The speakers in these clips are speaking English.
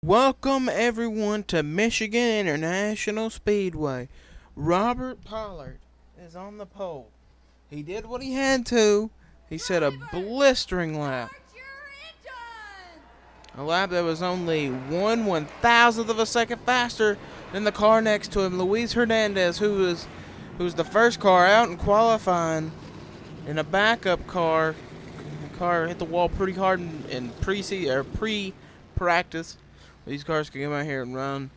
Welcome everyone to Michigan International Speedway. Robert Pollard is on the pole. He did what he had to. He set a blistering lap. A lap that was only 1/1000th of a second faster than the car next to him, Luis Hernandez, who was the first car out in qualifying in a backup car. The car hit the wall pretty hard in pre-practice. These cars can come out here and run.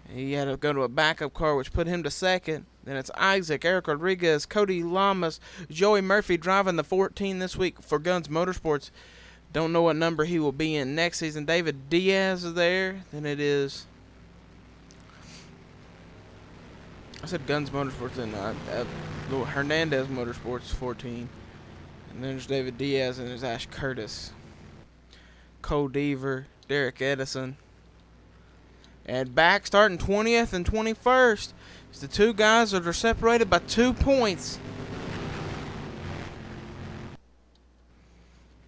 He had to go to a backup car, which put him to second. Then it's Isaac, Eric Rodriguez, Cody Lamas, Joey Murphy driving the 14 this week for Guns Motorsports. Don't know what number he will be in next season. David Diaz is there. Then it is... I said Guns Motorsports and Hernandez Motorsports 14. And then there's David Diaz and there's Ash Curtis. Cole Deaver, Derek Edison. And back starting 20th and 21st. It's the two guys that are separated by 2 points.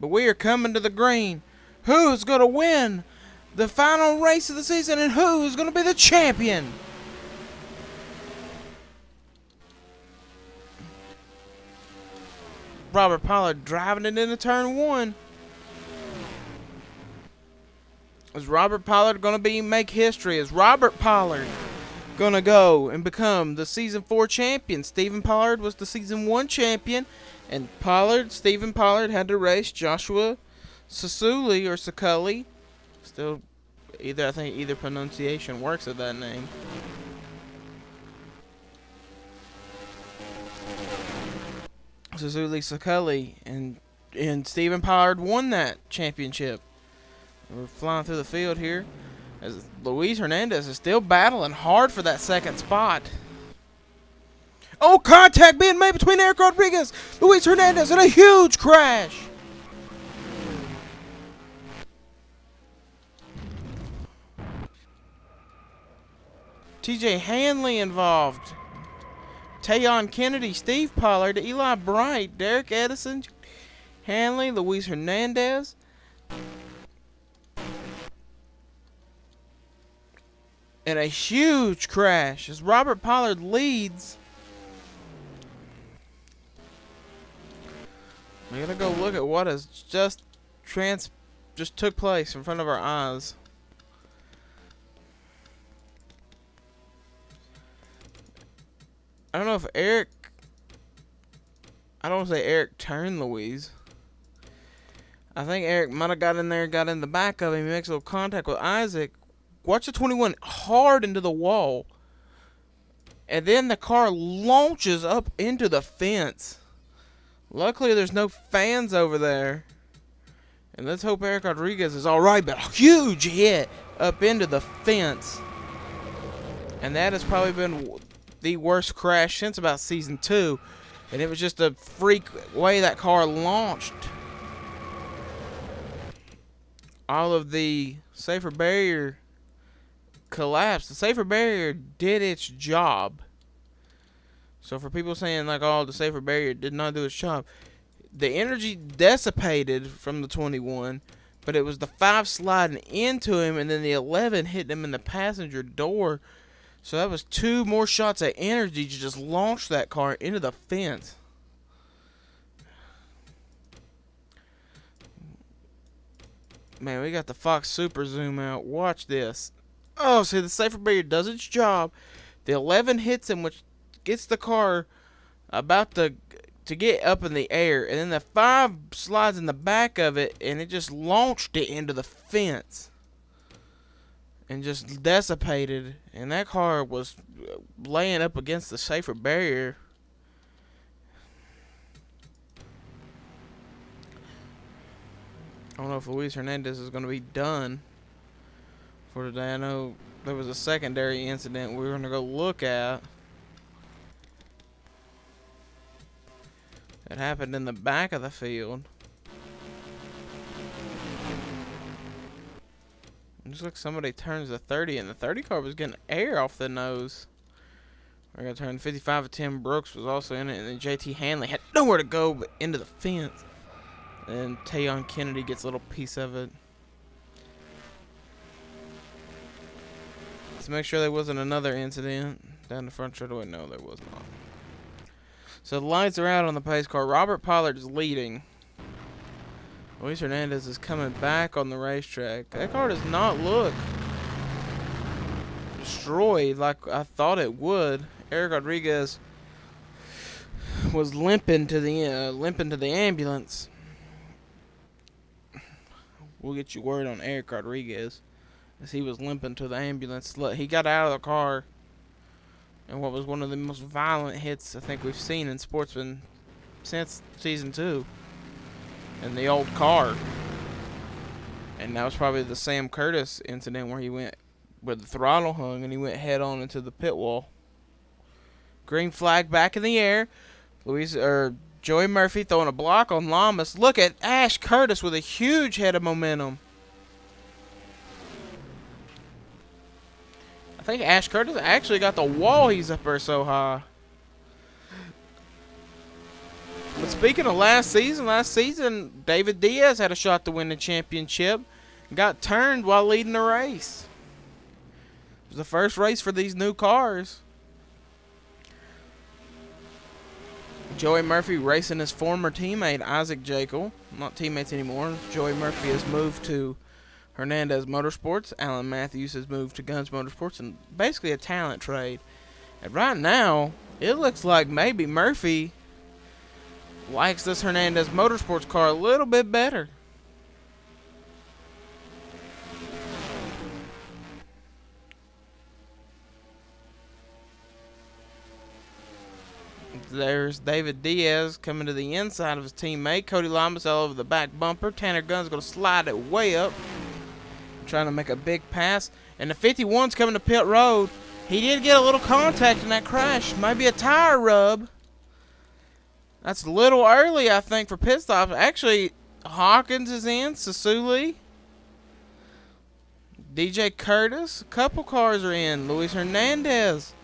But we are coming to the green. Who's going to win the final race of the season and who's going to be the champion? Robert Pollard driving it into turn 1. Is Robert Pollard going to make history? Is Robert Pollard going to go and become the Season 4 champion? Stephen Pollard was the Season 1 champion. And Stephen Pollard had to race Joshua Sasuli or Sakuli. Still, I think either pronunciation works of that name. Sasuli Sakuli. And Stephen Pollard won that championship. We're flying through the field here as Luis Hernandez is still battling hard for that second spot. Oh, contact being made between Eric Rodriguez, Luis Hernandez, and a huge crash. TJ Hanley involved. Tayon Kennedy, Steve Pollard, Eli Bright, Derek Edison, Hanley, Luis Hernandez. And a huge crash as Robert Pollard leads. We gotta go look at what has just took place in front of our eyes. I don't know if Eric... I don't want to say Eric turned Luis. I think Eric might have got in there, got in the back of him. He makes a little contact with Isaac. Watch the 21 hard into the wall. And then the car launches up into the fence. Luckily, there's no fans over there. And let's hope Eric Rodriguez is alright. But a huge hit up into the fence. And that has probably been the worst crash since about Season 2. And it was just a freak way that car launched. All of the safer barrier collapsed. The safer barrier did its job. So for people saying like, oh, the safer barrier did not do its job, the energy dissipated from the 21, but it was the 5 sliding into him and then the 11 hitting him in the passenger door. So that was 2 more shots of energy to just launch that car into the fence. Man, we got the Fox Super Zoom out. Watch this. Oh, see, the safer barrier does its job. The 11 hits him, which gets the car about to get up in the air. And then the 5 slides in the back of it, and it just launched it into the fence. And just dissipated. And that car was laying up against the safer barrier. I don't know if Luis Hernandez is going to be done for today. I know there was a secondary incident we were going to go look at. It happened in the back of the field. It looks like somebody turns the 30 and the 30 car was getting air off the nose. We're going to turn 55 of Tim Brooks was also in it, and then JT Hanley had nowhere to go but into the fence. And Tayon Kennedy gets a little piece of it. Let's make sure there wasn't another incident down the front straightaway. No, there was not. So the lights are out on the pace car. Robert Pollard is leading. Luis Hernandez is coming back on the racetrack. That car does not look destroyed like I thought it would. Eric Rodriguez was limping to the ambulance. We'll get you word on Eric Rodriguez, as he was limping to the ambulance. He got out of the car, and what was one of the most violent hits I think we've seen in Sportsman since season 2, in the old car. And that was probably the Sam Curtis incident where he went with the throttle hung and he went head on into the pit wall. Green flag back in the air. Joey Murphy throwing a block on Lamas. Look at Ash Curtis with a huge head of momentum. I think Ash Curtis actually got the wall. He's up there so high. But speaking of last season, David Diaz had a shot to win the championship. Got turned while leading the race. It was the first race for these new cars. Joey Murphy racing his former teammate, Isaac Jekyll. Not teammates anymore. Joey Murphy has moved to Hernandez Motorsports. Alan Matthews has moved to Guns Motorsports, and basically a talent trade. And right now, it looks like maybe Murphy likes this Hernandez Motorsports car a little bit better. There's David Diaz coming to the inside of his teammate. Cody Lamas all over the back bumper. Tanner Gunn's going to slide it way up, trying to make a big pass. And the 51's coming to pit road. He did get a little contact in that crash. Might be a tire rub. That's a little early, I think, for pit stops. Actually, Hawkins is in. Sasuli. DJ Curtis. A couple cars are in. Luis Hernandez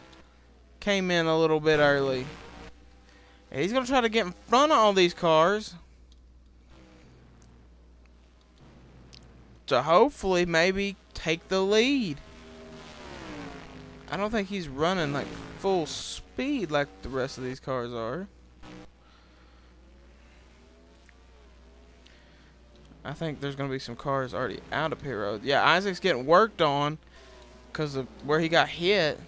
came in a little bit early. And he's going to try to get in front of all these cars to hopefully maybe take the lead. I don't think he's running like full speed like the rest of these cars are. I think there's going to be some cars already out of pit road. Yeah, Isaac's getting worked on because of where he got hit.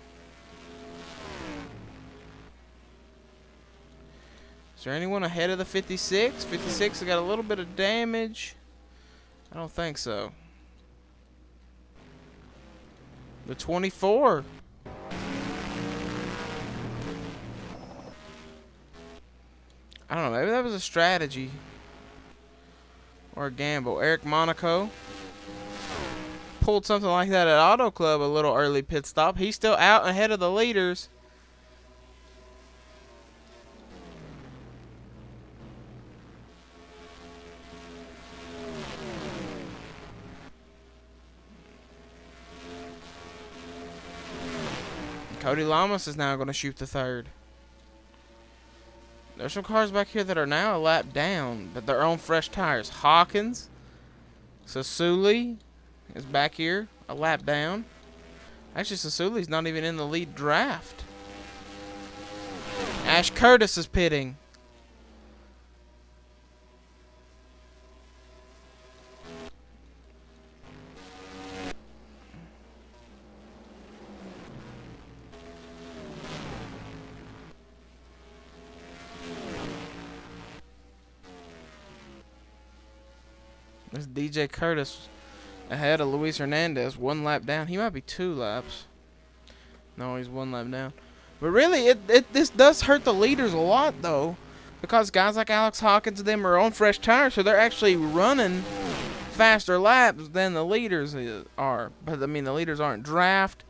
Is there anyone ahead of the 56? 56 has got a little bit of damage. I don't think so. The 24. I don't know. Maybe that was a strategy. Or a gamble. Eric Monaco pulled something like that at Auto Club, a little early pit stop. He's still out ahead of the leaders. Cody Lamas is now going to shoot the third. There's some cars back here that are now a lap down, but they're on fresh tires. Hawkins, Sasuli is back here, a lap down. Actually, Sasuli's not even in the lead draft. Ash Curtis is pitting. There's DJ Curtis ahead of Luis Hernandez, 1 lap down. He might be 2 laps. No, he's 1 lap down. But really, this does hurt the leaders a lot, though, because guys like Alex Hawkins and them are on fresh tires, so they're actually running faster laps than the leaders are. But, I mean, the leaders aren't draft.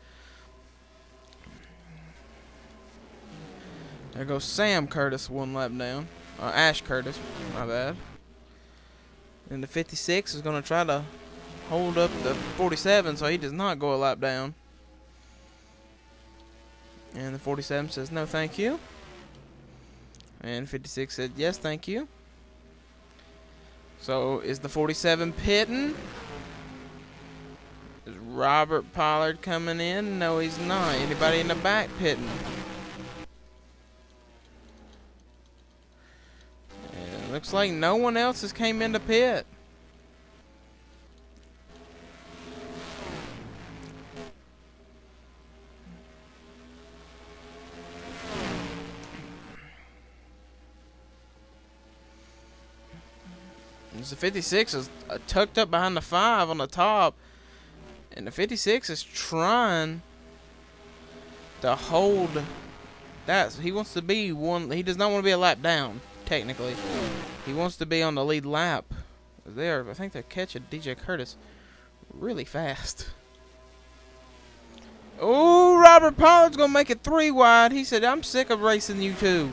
There goes Sam Curtis, 1 lap down. Ash Curtis, my bad. And the 56 is going to try to hold up the 47 so he does not go a lap down. And the 47 says no thank you. And 56 said yes thank you. So is the 47 pitting? Is Robert Pollard coming in. No, he's not. Anybody in the back pitting? Yeah, looks like no one else has came into pit. The 56 is tucked up behind the 5 on the top, and the 56 is trying to hold that. He wants to be one. He does not want to be a lap down. Technically, he wants to be on the lead lap. I think they're catching DJ Curtis really fast. Oh, Robert Pollard's gonna make it 3 wide. He said, "I'm sick of racing you two."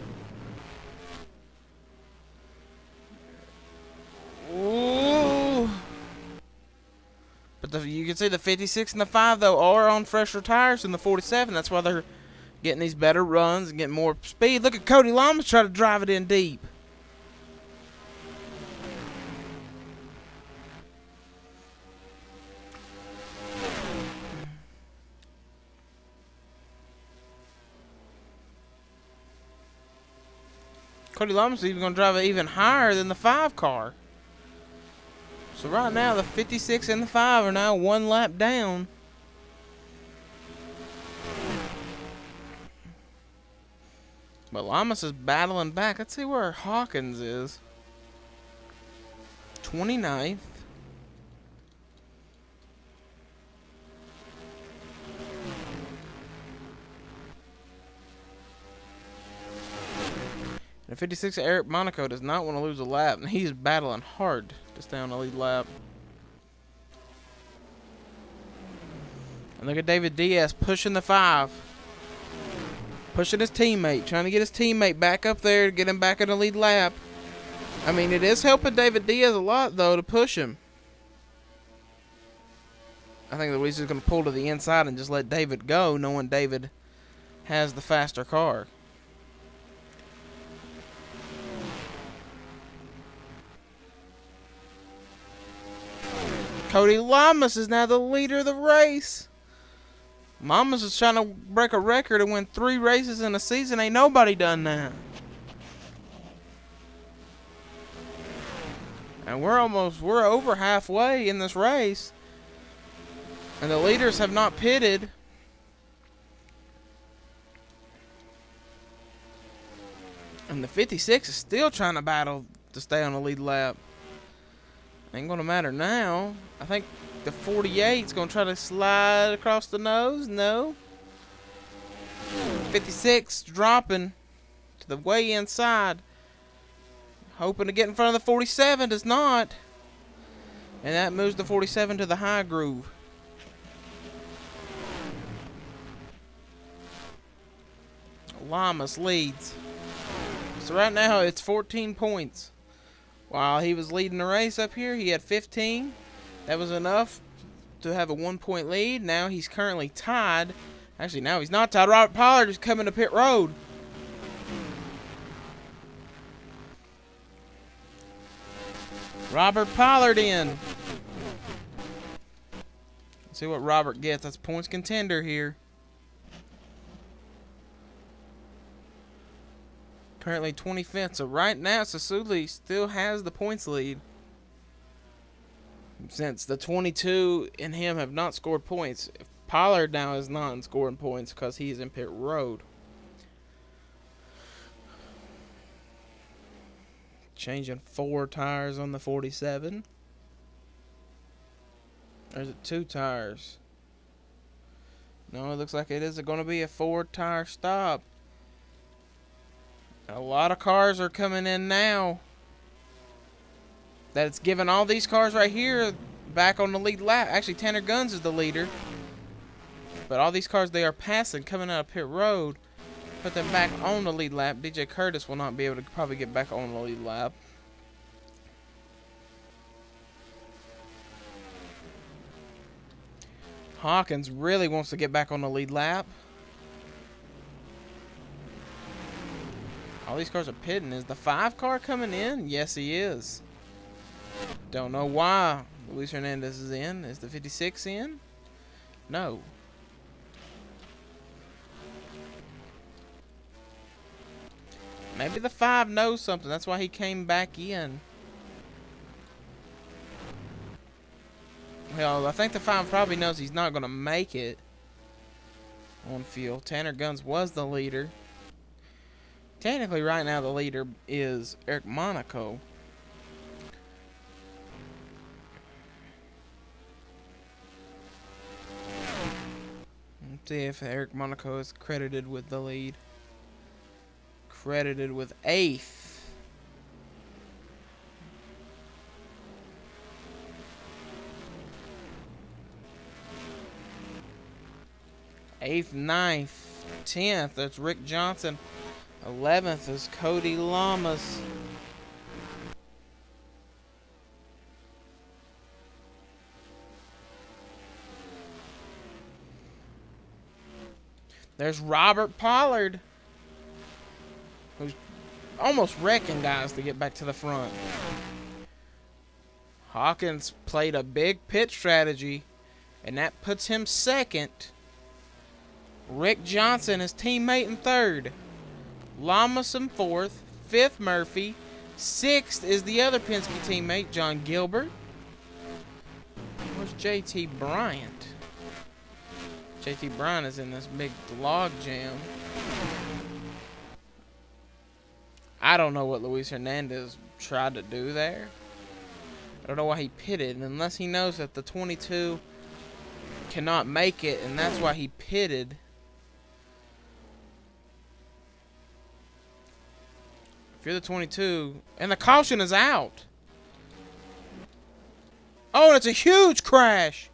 But you can see the 56 and the 5, though, are on fresher tires than the 47. That's why they're getting these better runs and getting more speed. Look at Cody Lamas try to drive it in deep. Cody Lamas is even going to drive it even higher than the 5 car. So right now, the 56 and the 5 are now 1 lap down. But Lamas is battling back. Let's see where Hawkins is. 29th. And 56 Eric Monaco does not want to lose a lap, and he's battling hard to stay on the lead lap. And look at David Diaz pushing the 5. Pushing his teammate, trying to get his teammate back up there to get him back in the lead lap. I mean, it is helping David Diaz a lot, though, to push him. I think Luis is going to pull to the inside and just let David go, knowing David has the faster car. Cody Lamas is now the leader of the race. Mamas is trying to break a record and win 3 races in a season. Ain't nobody done that. And we're over halfway in this race. And the leaders have not pitted. And the 56 is still trying to battle to stay on the lead lap. Ain't gonna matter now. I think the 48 is gonna try to slide across the nose. No. 56 dropping to the way inside. Hoping to get in front of the 47. Does not. And that moves the 47 to the high groove. Lamas leads. So right now it's 14 points. While he was leading the race up here, he had 15. That was enough to have a 1-point lead. Now he's currently tied. Actually, now he's not tied. Robert Pollard is coming to pit road. Robert Pollard in. Let's see what Robert gets. That's points contender here. Currently 25th. So right now, Sasuli still has the points lead. Since the 22 and him have not scored points. Pollard now is not scoring points because he's in pit road. Changing 4 tires on the 47. Or is it 2 tires? No, it looks like it is going to be a 4-tire stop. A lot of cars are coming in now. That it's giving all these cars right here back on the lead lap. Actually, Tanner Guns is the leader. But all these cars they are passing coming out of pit road. Put them back on the lead lap. DJ Curtis will not be able to probably get back on the lead lap. Hawkins really wants to get back on the lead lap. All these cars are pitting. Is the 5 car coming in? Yes, he is. Don't know why Luis Hernandez is in. Is the 56 in? No. Maybe the 5 knows something. That's why he came back in. Well, I think the 5 probably knows he's not going to make it on field. Tanner Guns was the leader. Technically, right now, the leader is Eric Monaco. Let's see if Eric Monaco is credited with the lead. Credited with 8th. 8th, 9th, 10th. That's Rick Johnson. 11th is Cody Lamas. There's Robert Pollard, who's almost wrecking guys to get back to the front. Hawkins played a big pit strategy, and that puts him 2nd. Rick Johnson, his teammate, in 3rd. Lamas in 4th. 5th, Murphy. 6th is the other Penske teammate, John Gilbert. Where's JT Bryant? JT Bryant is in this big log jam. I don't know what Luis Hernandez tried to do there. I don't know why he pitted, unless he knows that the 22 cannot make it, and that's why he pitted. If you're the 22, and the caution is out. Oh, and it's a huge crash.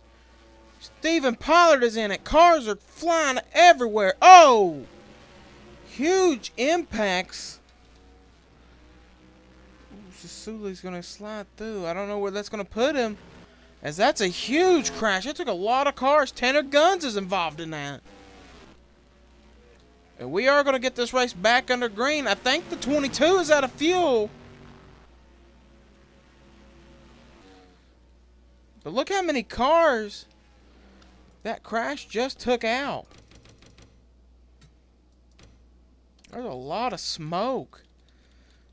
Stephen Pollard is in it. Cars are flying everywhere. Oh! Huge impacts. Sasuli's going to slide through. I don't know where that's going to put him, as that's a huge crash. It took a lot of cars. Tanner Guns is involved in that. And we are going to get this race back under green. I think the 22 is out of fuel. But look how many cars that crash just took out. There's a lot of smoke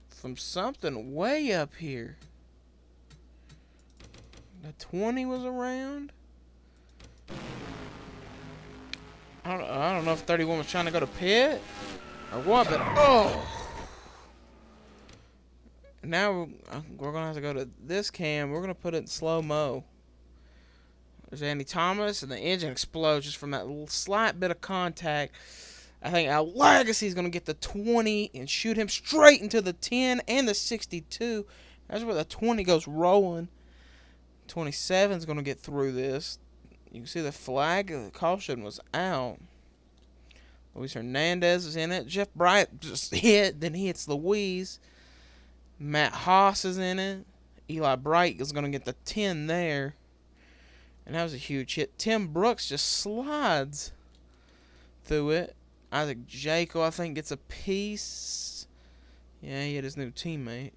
from something way up here. The 20 was around. I don't know if 31 was trying to go to pit or what, but oh! Now we're going to have to go to this cam. We're going to put it in slow-mo. There's Andy Thomas, and the engine explodes just from that little slight bit of contact. I think Al Legacy's going to get the 20 and shoot him straight into the 10 and the 62. That's where the 20 goes rolling. 27's going to get through this. You can see the flag of the caution was out. Luis Hernandez is in it. Jeff Bryant just hit. Then he hits Luis. Matt Haas is in it. Eli Bright is going to get the 10 there. And that was a huge hit. Tim Brooks just slides through it. Isaac Jaco, I think, gets a piece. Yeah, he hit his new teammate.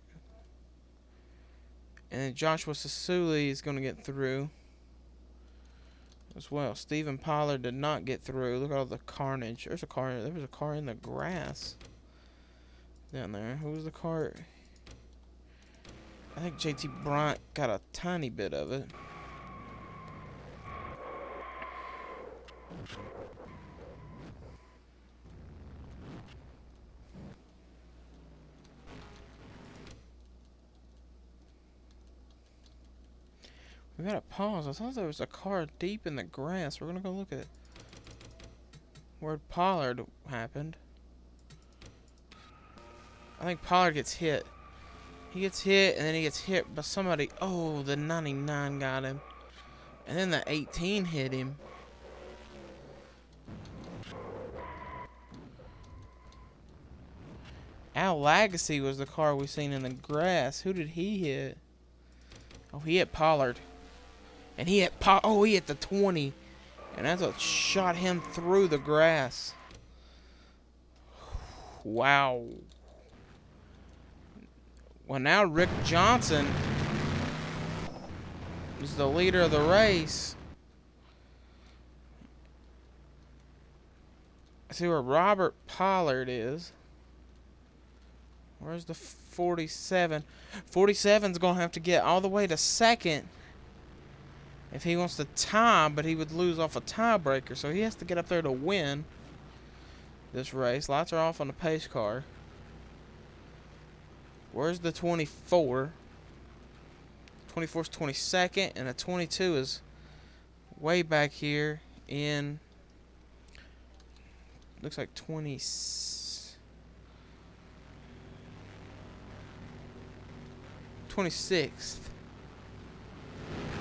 And then Joshua Sasuli is going to get through as well. Stephen Pollard did not get through. Look at all the carnage. There was a car in the grass down there. Who was the car? I think JT Bryant got a tiny bit of it. We gotta pause. I thought there was a car deep in the grass. We're gonna go look at where Pollard happened. I think Pollard gets hit. He gets hit, and then he gets hit by somebody. Oh, the 99 got him. And then the 18 hit him. Al Legacy was the car we seen in the grass. Who did he hit? Oh, he hit Pollard. And he hit he hit the 20. And that's what shot him through the grass. Wow. Well, now Rick Johnson is the leader of the race. See where Robert Pollard is. Where's the 47? 47's going to have to get all the way to second if he wants to tie, but he would lose off a tiebreaker, so he has to get up there to win this race. Lights are off on the pace car. Where's the 24? 24's 22nd, and a 22 is way back here in, looks like 26th.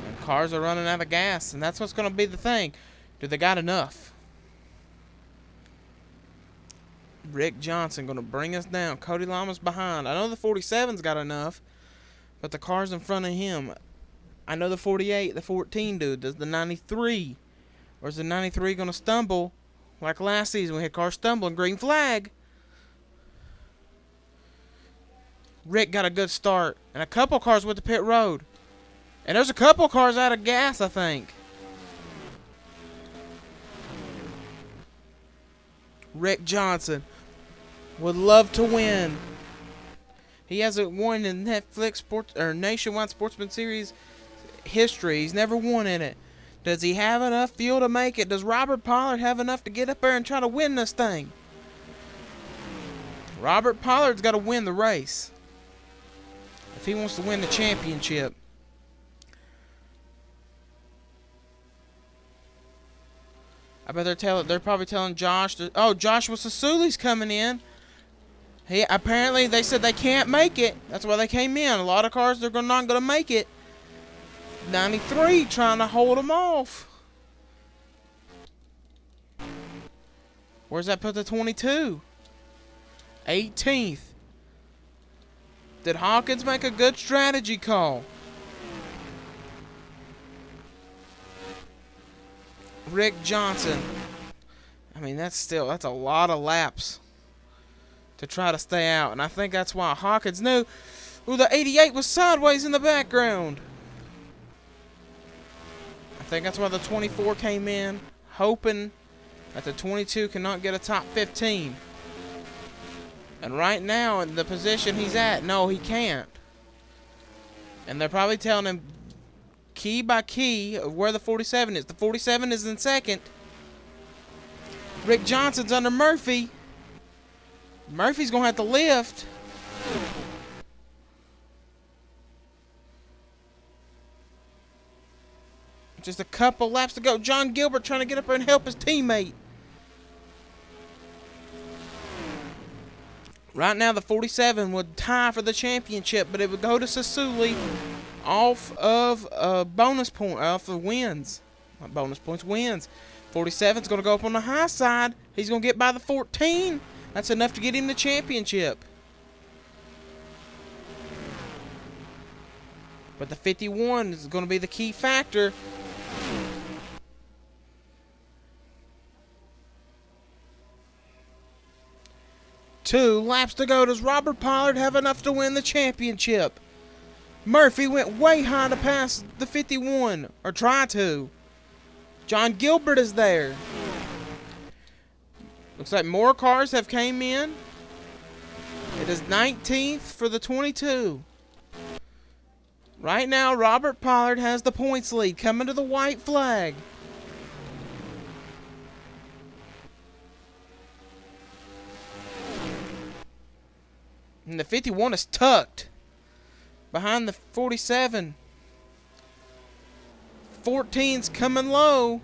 And cars are running out of gas, and that's what's going to be the thing. Do they got enough? Rick Johnson going to bring us down. Cody Lama's behind. I know the 47's got enough, but the car's in front of him. I know the 48, the 14 dude. Does the 93? Or is the 93 going to stumble like last season? We had cars stumbling. Green flag. Rick got a good start. And a couple cars went to pit road. And there's a couple cars out of gas, I think. Rick Johnson would love to win. He hasn't won in Netflix Sports or Nationwide Sportsman Series history. He's never won in it. Does he have enough fuel to make it? Does Robert Pollard have enough to get up there and try to win this thing? Robert Pollard's got to win the race if he wants to win the championship. I bet they're probably telling Josh that, oh, Joshua Sasuli's coming in. Apparently they said they can't make it. That's why they came in. A lot of cars they're not going to make it. 93 trying to hold them off. Where's that put the 22? 18th. Did Hawkins make a good strategy call? Rick Johnson. I mean, that's a lot of laps to try to stay out. And I think that's why Hawkins knew. Ooh, the 88 was sideways in the background. I think that's why the 24 came in, hoping that the 22 cannot get a top 15. And right now, in the position he's at, no, he can't. And they're probably telling him key by key of where the 47 is. The 47 is in second. Rick Johnson's under Murphy. Murphy's going to have to lift. Just a couple laps to go. John Gilbert trying to get up there and help his teammate. Right now, the 47 would tie for the championship, but it would go to Sasuli off of bonus point, off of wins. Not bonus points, wins. 47's going to go up on the high side. He's going to get by the 14. That's enough to get him the championship. But the 51 is going to be the key factor. Two laps to go. Does Robert Pollard have enough to win the championship? Murphy went way high to pass the 51, or try to. John Gilbert is there. Looks like more cars have came in. It is 19th for the 22. Right now, Robert Pollard has the points lead coming to the white flag. And the 51 is tucked behind the 47. 14's coming low.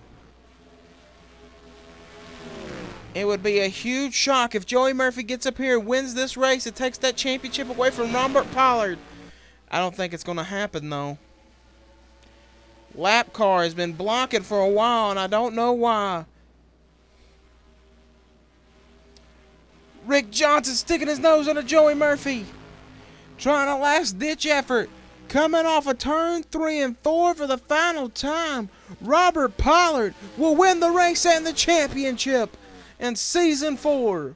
It would be a huge shock if Joey Murphy gets up here and wins this race and takes that championship away from Robert Pollard. I don't think it's going to happen, though. Lap car has been blocking for a while, and I don't know why. Rick Johnson sticking his nose under Joey Murphy. Trying a last-ditch effort. Coming off of turn 3 and 4 for the final time. Robert Pollard will win the race and the championship in Season 4.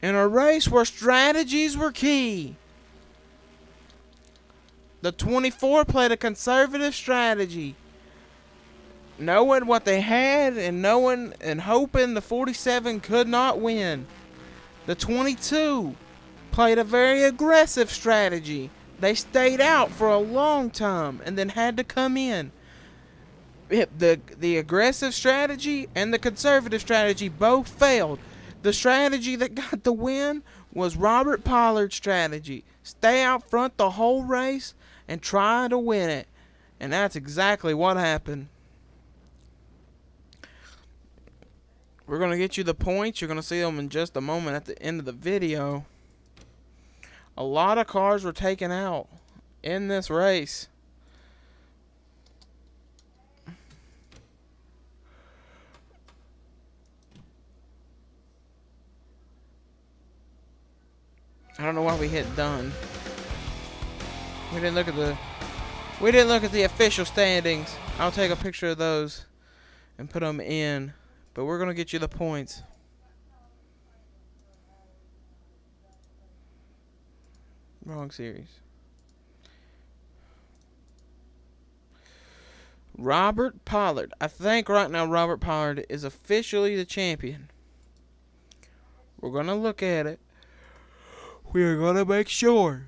In a race where strategies were key, the 24 played a conservative strategy, knowing what they had and knowing and hoping the 47 could not win. The 22 played a very aggressive strategy. They stayed out for a long time and then had to come in. The aggressive strategy and the conservative strategy both failed. The strategy that got the win was Robert Pollard's strategy. Stay out front the whole race and try to win it. And that's exactly what happened. We're going to get you the points. You're going to see them in just a moment at the end of the video. A lot of cars were taken out in this race. I don't know why we hit done. We didn't look at the official standings. I'll take a picture of those and put them in. But we're going to get you the points. Wrong series. Robert Pollard. I think right now Robert Pollard is officially the champion. We're going to look at it. We're going to make sure.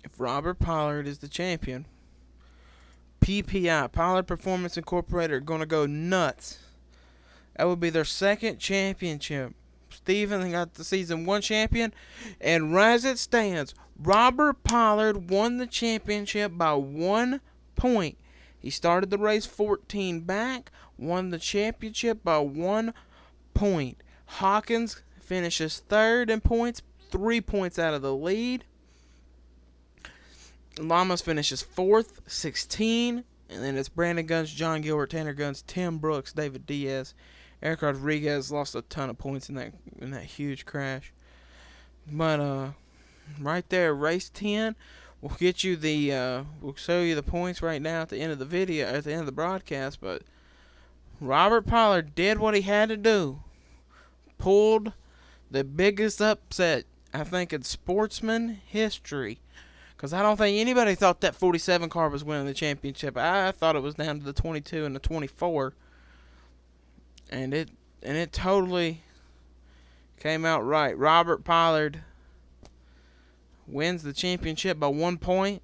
If Robert Pollard is the champion, PPI, Pollard Performance Incorporated, are going to go nuts. That would be their second championship. Steven got the season 1 champion. And as it stands, Robert Pollard won the championship by 1 point. He started the race 14 back, won the championship by 1 point. Hawkins finishes third in points, 3 points out of the lead. Lamas finishes 4th, 16. And then it's Brandon Guns, John Gilbert, Tanner Guns, Tim Brooks, David Diaz. Eric Rodriguez lost a ton of points in that huge crash. But right there, race 10. We'll get you we'll show you the points right now at the end of the video, at the end of the broadcast. But Robert Pollard did what he had to do. Pulled the biggest upset, I think, in Sportsman history. Because I don't think anybody thought that 47 car was winning the championship. I thought it was down to the 22 and the 24. And it totally came out right. Robert Pollard wins the championship by 1 point.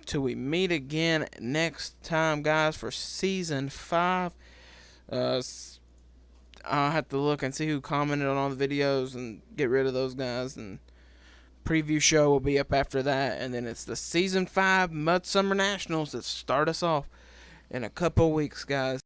Till we meet again next time, guys, for season 5. I'll have to look and see who commented on all the videos and get rid of those guys. And preview show will be up after that. And then it's the season 5 Mud Summer Nationals that start us off in a couple weeks, guys.